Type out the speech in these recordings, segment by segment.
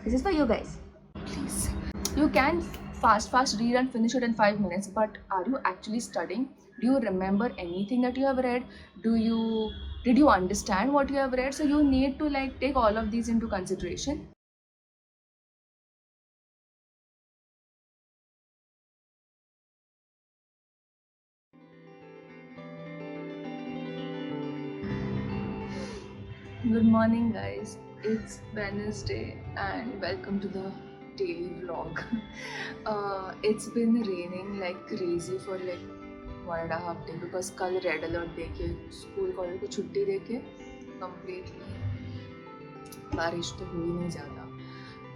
This is for you guys. Please. You can fast read and finish it in 5 minutes, but are you actually studying? Do you remember anything that you have read? Did you understand what you have read? So you need to like take all of these into consideration. Good morning, guys. It's Wednesday, and welcome to the daily vlog. It's been raining like crazy for like 1.5 days because कल red alert देके school college को छुट्टी देके completely बारिश तो हुई नहीं ज़्यादा.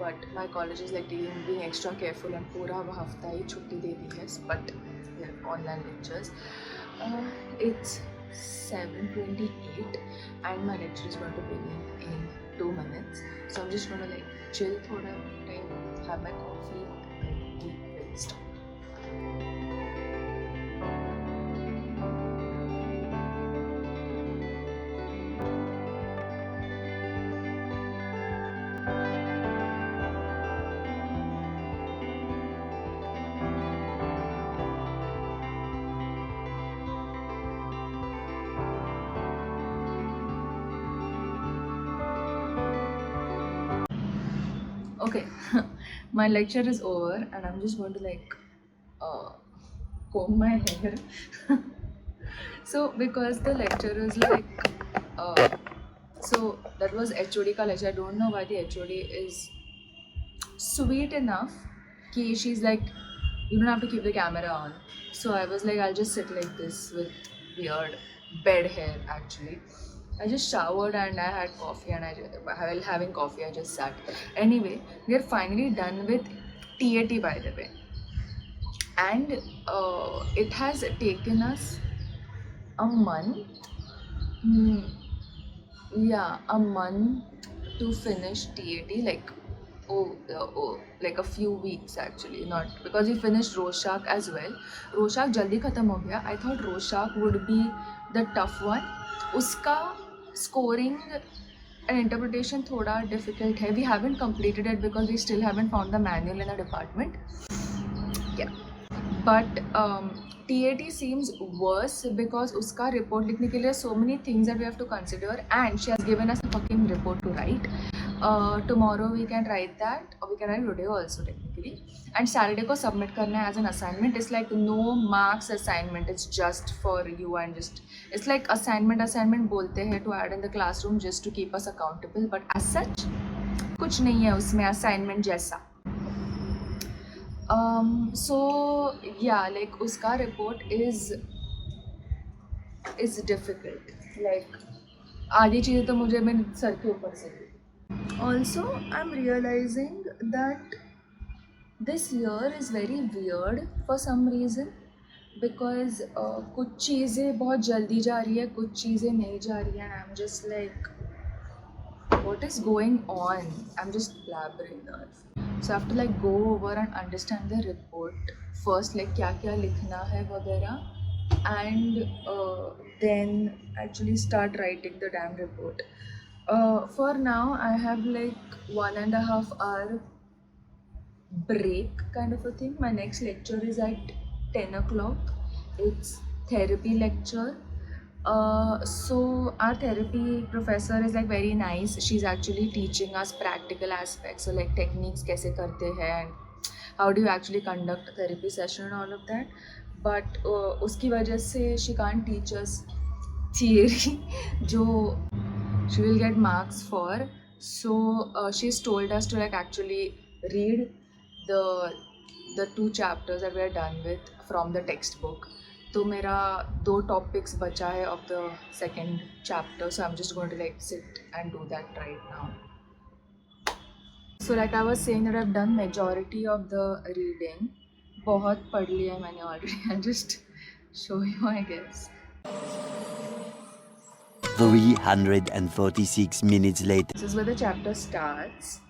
But my college is like being extra careful and पूरा हफ्ता ही छुट्टी दे दी है. But yeah, online lectures. It's 7:28 and my lecture is going to begin in 2 minutes. So I'm just going to like chill thoda time, have my coffee and we will start. Okay, my lecture is over and I'm just going to like comb my hair. So because the lecture is like so that was HOD ka lecture. I don't know why the HOD is sweet enough ki she's like, you don't have to keep the camera on. So I was like, I'll just sit like this with weird bed hair actually. I just showered and I had coffee and while having coffee I just sat. Anyway, we are finally done with TAT by the way. And it has taken us a month. Yeah, a month to finish TAT. Like, like a few weeks actually. Not because we finished Rorschach as well. Rorschach jaldi khatam ho gaya. I thought Rorschach would be the tough one. Uska scoring and interpretation thoda difficult hai. We haven't completed it because we still haven't found the manual in the department. Yeah. But TAT seems worse because uska report लिखने के लिए so many things that we have to consider and she has given us a fucking report to write. Tomorrow we can write that or we can write today also technically. And Saturday को submit करना है as an assignment. It's like no marks assignment. It's just for you and just it's like assignment बोलते हैं to add in the classroom just to keep us accountable. But as such कुछ नहीं है उसमें assignment जैसा. So yeah, like uska report is difficult. Like आधी चीज़ें तो मुझे मेरे सर के ऊपर से. Also, I'm realizing that this year is very weird for some reason because कुछ चीज़ें बहुत जल्दी जा रही है, कुछ चीज़ें नहीं जा रही हैं. I'm just like, what is going on? I'm just blabbering earth. So I have to like go over and understand the report first, like क्या लिखना है वगैरह, and then actually start writing the damn report. For now, I have like 1.5 hour break kind of a thing. My next lecture is at 10 o'clock. It's therapy lecture. So our therapy professor is like very nice. She's actually teaching us practical aspects, so like techniques kaise karte hain and how do you actually conduct a therapy session and all of that. But uski wajah se she can't teach us theory jo she will get marks for. So she's told us to like actually read the 2 chapters that we are done with from the textbook. तो मेरा 2 topics बचा है of the second chapter, so I'm just going to like sit and do that right now. So like I was saying that I've done majority of the reading. बहुत पढ़ लिया है मैंने already. I'll just show you I guess. 346 minutes later. This is where the chapter starts.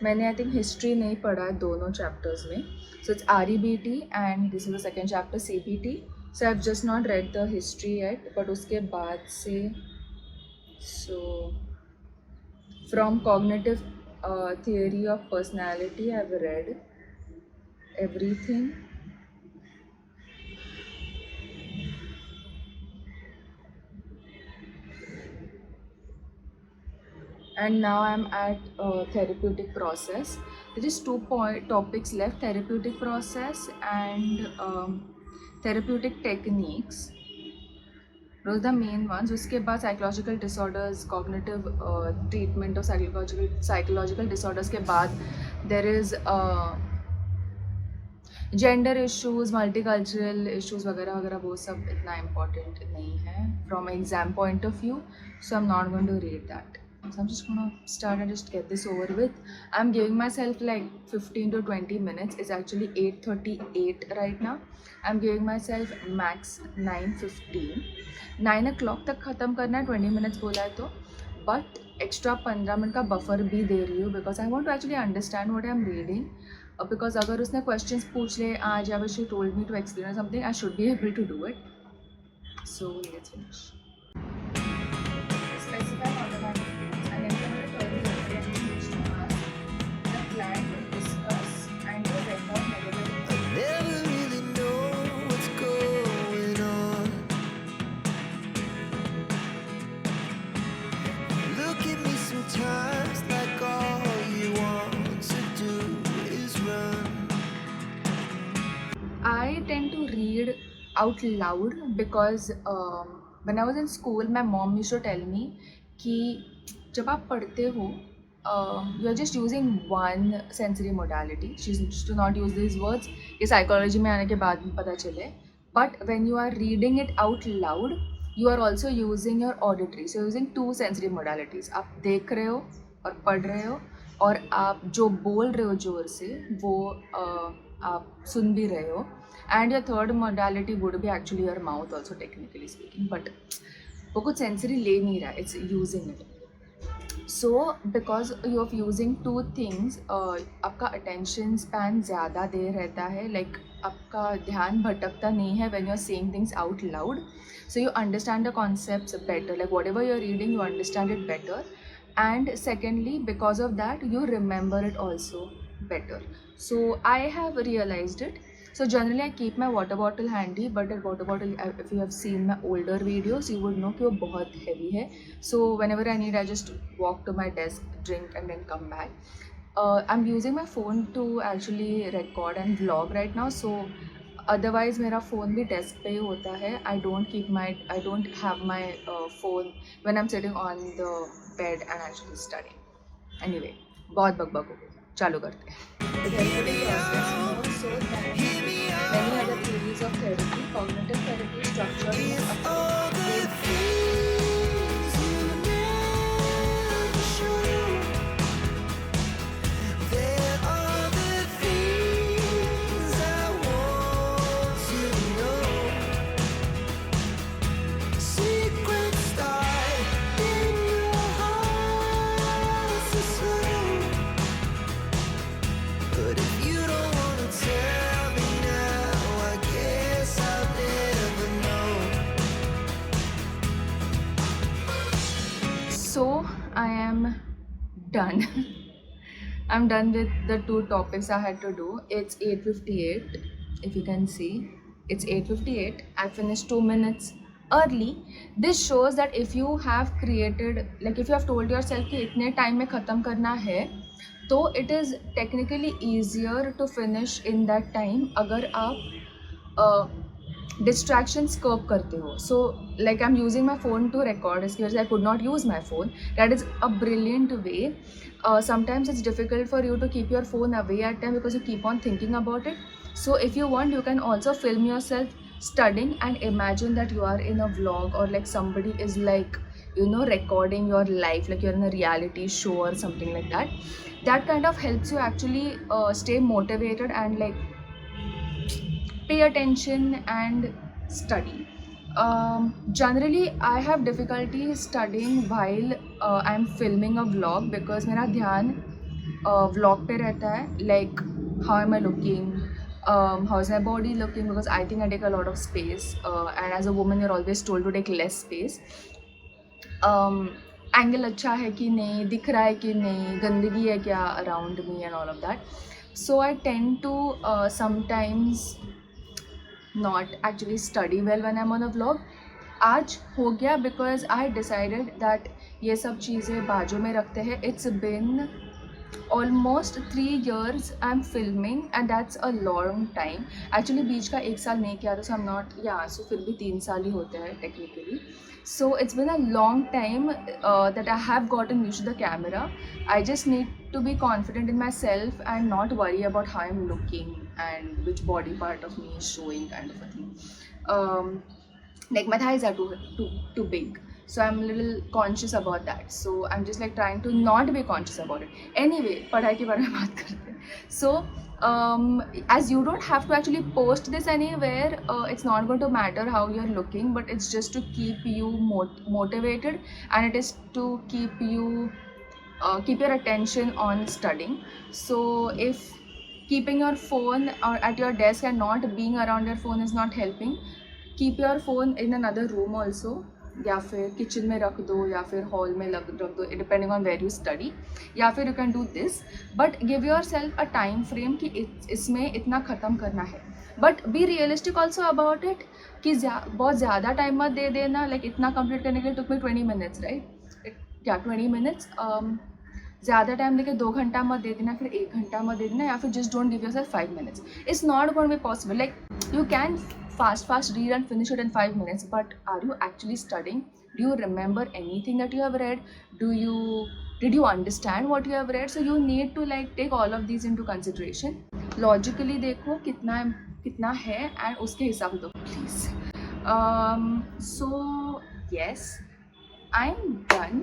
मैंने I think history नहीं पढ़ा है दोनों चैप्टर्स में. So it's REBT and this is the second chapter CPT. So I have just not read the history yet, but उसके बाद से सो From cognitive theory of personality, I've read everything. And now I'm at therapeutic process. There is topics left: therapeutic process and therapeutic techniques. Those are the main ones. उसके बाद psychological disorders, cognitive treatment of psychological disorders के बाद there is gender issues, multicultural issues वगैरह वगैरह, वो सब इतना important नहीं है from exam point of view. So I'm not going to read that. So I'm just gonna start and just get this over with. I'm giving myself like 15 to 20 minutes. It's actually 8:38 right now. I'm giving myself max 9:15. 9 o'clock तक ख़त्म करना है, 20 minutes बोला है तो, but extra 15 minute का buffer भी दे रही हूँ because I want to actually understand what I am reading. Because अगर उसने क्वेश्चंस पूछ ले आज या she told me to explain something, I should be able to do it. So let's finish. Specify automatic rules and implement terms and which to ask the client to discuss and to record negative. I never really know what's going on. Look at me sometimes like all you want to do is run. I tend to read out loud because when I was in school, my mom used to tell me कि जब आप पढ़ते हो you are just using one sensory modality. She used to not use these words. ये psychology में आने के बाद भी पता चले. But when you are reading it out loud, you are also using your auditory. So you're using two sensory modalities. आप देख रहे हो और पढ़ रहे हो, और आप जो बोल रहे हो जोर से वो आप सुन भी रहे हो. And your third modality would be actually your mouth also, technically speaking. But वो कुछ sensory ले नहीं रहा है, it's using it. So because you are using two things, आपका attention span ज़्यादा देर रहता है, like आपका ध्यान भटकता नहीं है when you are saying things out loud. So you understand the concepts better, like whatever you are reading you understand it better. And secondly, because of that you remember it also better. So I have realized it. So generally I keep my water bottle handy, but that water bottle, if you have seen my older videos, you would know कि वो बहुत heavy है. So whenever I need, I just walk to my desk, drink and then come back. I'm using my phone to actually record and vlog right now. So otherwise मेरा phone भी desk पे ही होता है. I don't have my phone when I'm sitting on the bed and actually studying. Anyway, बहुत बकबक हो गई, चालू करते हैं. Therapeutic process, more so than many other theories of therapy, cognitive therapy structure is All the things you never show. There are the things I want to know. Secrets start in your heart so slow. But if you don't wanna tell me now, I guess I'll never know. So I am done. I'm done with the two topics I had to do. It's 8:58. If you can see, it's 8:58. I finished 2 minutes early. This shows that if you have created, like if you have told yourself कि इतने time में ख़त्म करना है, तो it is technically easier to finish in that time अगर आप distractions curb करते हो. So like I'm using my phone to record, इसकी वजह से I could not use my phone. That is a brilliant way. Sometimes it's difficult for you to keep your phone away at time because you keep on thinking about it. So if you want, you can also film yourself studying and imagine that you are in a vlog, or like somebody is like, you know, recording your life, like you're in a reality show or something like that. That kind of helps you actually stay motivated and like pay attention and study. Generally I have difficulty studying while I'm filming a vlog because मेरा ध्यान vlog पे रहता है, like how am I looking, how is my body looking, because I think I take a lot of space, and as a woman you're always told to take less space. Angle अच्छा है कि नहीं, दिख रहा है कि नहीं, गंदगी है क्या around me and all of that. So I tend to sometimes not actually study well when I'm on a vlog. आज हो गया because I decided that ये सब चीज़ें बाजू में रखते हैं. It's been almost 3 years I'm filming and that's a long time. Actually बीच का 1 साल नहीं किया था, so I'm not, yeah, so फिर भी 3 साल ही होते हैं technically. So it's been a long time that I have gotten used to the camera. I just need to be confident in myself and not worry about how I'm looking and which body part of me is showing, kind of a thing. Like my thighs are too big, so I'm a little conscious about that. So I'm just like trying to not be conscious about it. Anyway, पढ़ाई के बारे में बात करते हैं. So as you don't have to actually post this anywhere, it's not going to matter how you're looking, but it's just to keep you motivated, and it is to keep you keep your attention on studying. So if keeping your phone or at your desk and not being around your phone is not helping, keep your phone in another room also, या फिर kitchen में रख दो या फिर hall में रख दो, depending on where you study. या फिर you can do this, but give yourself a time frame कि इसमें इतना ख़त्म करना है. But be realistic also about it कि बहुत ज़्यादा टाइम मत दे देना. लाइक इतना कंप्लीट करने के लिए टुक मी 20 minutes, राइट? क्या 20 minutes? ज़्यादा टाइम देके 2 घंटा मत दे देना, फिर 1 घंटा मत दे देना, या फिर just don't give yourself 5 minutes. It's not going to be possible. Like you can fast read and finish it in 5 minutes, but are you actually studying? Do you remember anything that you have read? Did you understand what you have read? So you need to like take all of these into consideration. Logically देखो कितना है and उसके हिसाब से दो please. So yes, I'm done.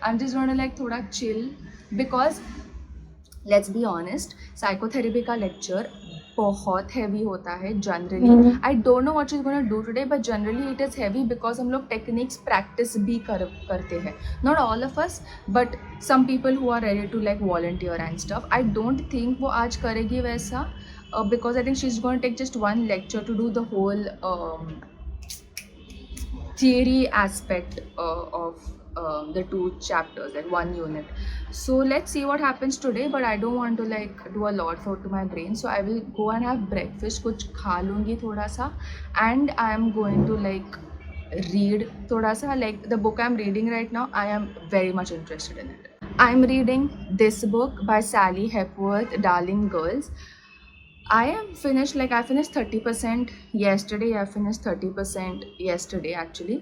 I'm just going to like थोड़ा chill, because let's be honest, psychotherapy का lecture बहुत हैवी होता है generally. I don't know what she is gonna do today, but generally it is heavy because हम लोग techniques practice भी करते हैं. Not all of us, but some people who are ready to like volunteer and stuff. I don't think वो आज करेगी वैसा, because I think she is gonna take just 1 lecture to do the whole theory aspect of the 2 chapters, like 1 unit. So let's see what happens today, but I don't want to like do a lot to my brain, so I will go and have breakfast, कुछ खा लूँगी थोड़ा सा, and I am going to like read थोड़ा सा. Like the book I'm reading right now, I am very much interested in it. I'm reading this book by Sally Hepworth, Darling Girls. I finished 30% yesterday. I finished 30% yesterday actually,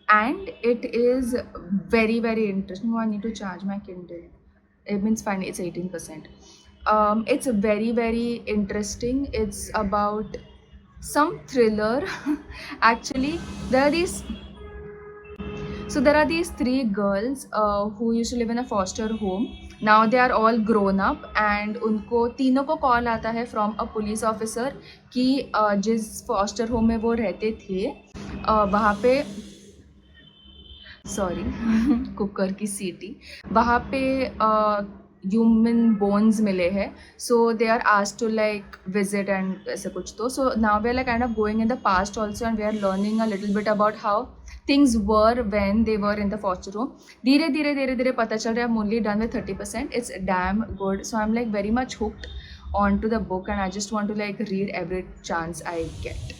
and it is very, very interesting. Oh, I need to charge my Kindle. It means fine, it's 18%. It's very, very interesting. It's about some thriller. Actually, there are these 3 girls who used to live in a foster home. Now they are all grown up, and उनको तीनों को call आता है from a police officer कि जिस foster home में वो रहते थे वहाँ पे, सॉरी कुकर की सीटी, वहाँ पे ह्यूमन बोन्स मिले हैं. So they are asked to like visit and ऐसे कुछ. तो so now we are like kind of going in the past also, and we are learning a little bit about how things were when they were in the foster home. धीरे पता चल रहा है. I'm only done with 30%. It's damn good. So I'm like very much hooked onto the book, and I just want to like read every chance I get.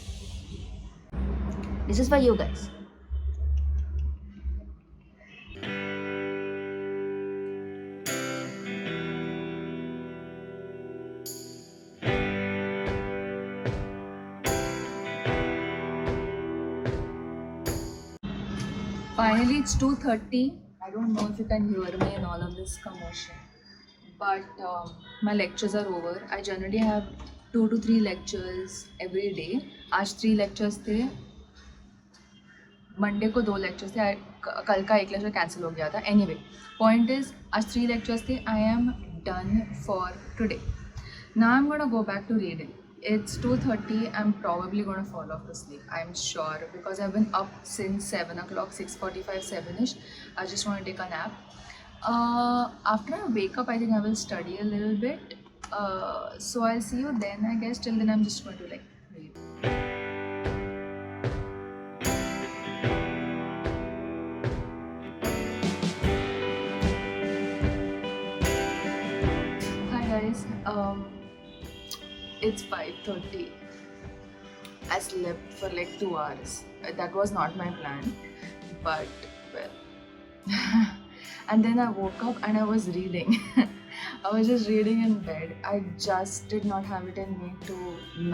This is for you guys. Finally, it's 2:30. I don't know if you can hear me in all of this commotion, but my lectures are over. I generally have 2 to 3 lectures every day. आज 3 lectures थे. Monday को 2 lectures थे. कल का 1 lecture cancel हो गया था. Anyway, point is आज 3 lectures थे. I am done for today. Now I'm gonna go back to reading. It's 2:30. I'm probably going to fall off to sleep, I'm sure, because I've been up since 7 o'clock, 6:45, 7ish. I just want to take a nap. After I wake up, I think I will study a little bit. So I'll see you then, I guess. Till then, I'm just going to like read. Um, it's 5:30. I slept for like 2 hours. That was not my plan, but well. And then I woke up and I was reading. I was just reading in bed. I just did not have it in me to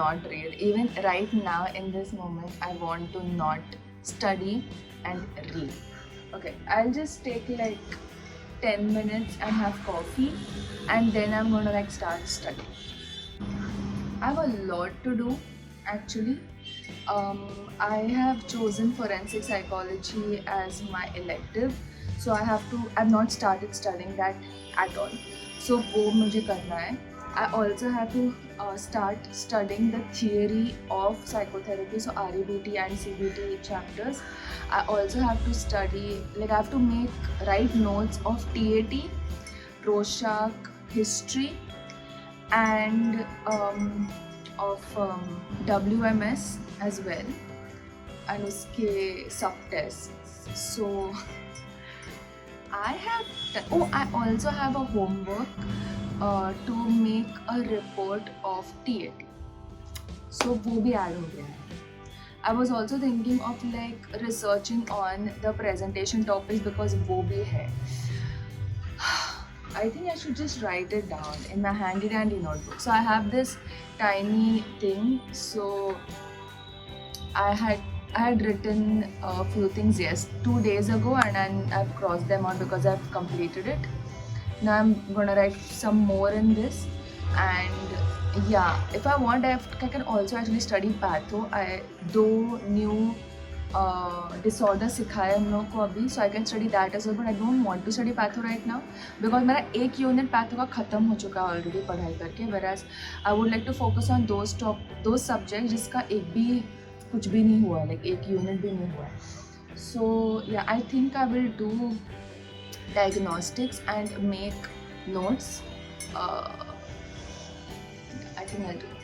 not read. Even right now, in this moment, I want to not study and read. Okay, I'll just take like 10 minutes and have coffee, and then I'm gonna like start studying. I have a lot to do actually. I have chosen forensic psychology as my elective, so I've not started studying that at all. So वो मुझे करना है. I also have to start studying the theory of psychotherapy, so REBT and CBT chapters. I also have to study, like I have to write notes of TAT, Rorschach, history, and of WMS as well, and uske sub tests. So I also have a homework to make a report of TAT. So वो भी add हो गया है. I was also thinking of like researching on the presentation topics because वो भी है. I think I should just write it down in my handy dandy notebook. So I have this tiny thing. So I had written a few things 2 days ago, and then I've crossed them out because I've completed it. Now I'm gonna write some more in this, and yeah, if I want, I can also actually study patho. I do new disorder सिखाया हम लोग को अभी, so I can study that as well, but I don't want to study patho right now because मेरा एक unit patho का ख़त्म हो चुका है ऑलरेडी पढ़ाई करके, whereas I would like to focus on those subjects जिसका एक भी कुछ भी नहीं हुआ, like एक यूनिट भी नहीं हुआ. So yeah, I think I will do diagnostics and make notes. I think I'll do it.